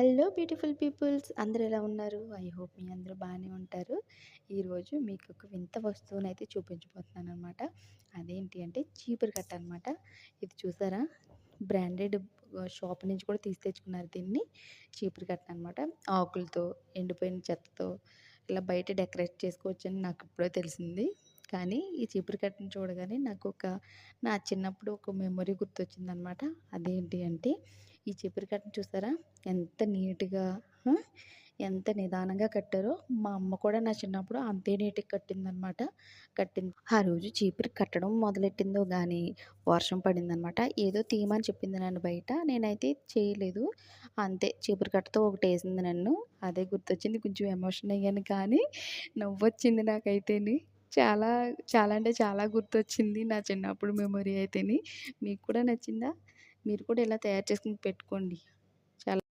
Hello beautiful peoples అందరూ ఎలా ఉన్నారు? ఐ హోప్ మీ అందరూ బాగానే ఉంటారు. ఈరోజు మీకు ఒక వింత వస్తువునైతే చూపించబోతున్నాననమాట. అదేంటి అంటే చీపురు కట్ట అనమాట. ఇది చూసారా? బ్రాండెడ్ షాప్ నుంచి కూడా తీసి తెచ్చుకున్నారు దీన్ని. చీపురు కట్ట అనమాట. ఆకులతో, ఎండిపోయిన చెత్తతో ఇలా బయట డెకరేట్ చేసుకోవచ్చని నాకు ఇప్పుడే తెలిసింది. కానీ ఈ చీపురు కట్టను చూడగానే నా చిన్నప్పుడు ఒక మెమొరీ గుర్తొచ్చిందనమాట. అదేంటి అంటే ఈ చీపురు కట్టను చూసారా? ఎంత నీట్‌గా ఆ! ఎంత నిదానంగా కట్టారో, మా అమ్మ కూడా నా చిన్నప్పుడు అంతే నీట్‌గా కట్టిందనమాట. ఆ రోజు చీపురు కట్టడం మొదలెట్టిందో గానీ, వర్షం పడిందనమాట. ఏదో తీయమని చెప్పింది నన్ను బయట. నేనైతే చేయలేదు. అంతే చీపురు కట్టతో ఒకటేసింది నన్ను. అదే గుర్తొచ్చింది. కొంచెం ఎమోషన్ అయ్యాను కానీ, నవ్వొచ్చింది నాకైతేని. చాలా, చాలా అంటే చాలా గుర్తొచ్చింది నా చిన్నప్పుడు మెమొరీ అయితేని. మీకు కూడా నచ్చిందా? మీరు కూడా ఇలా తయారు చేసుకొని పెట్టుకోండి. చాలా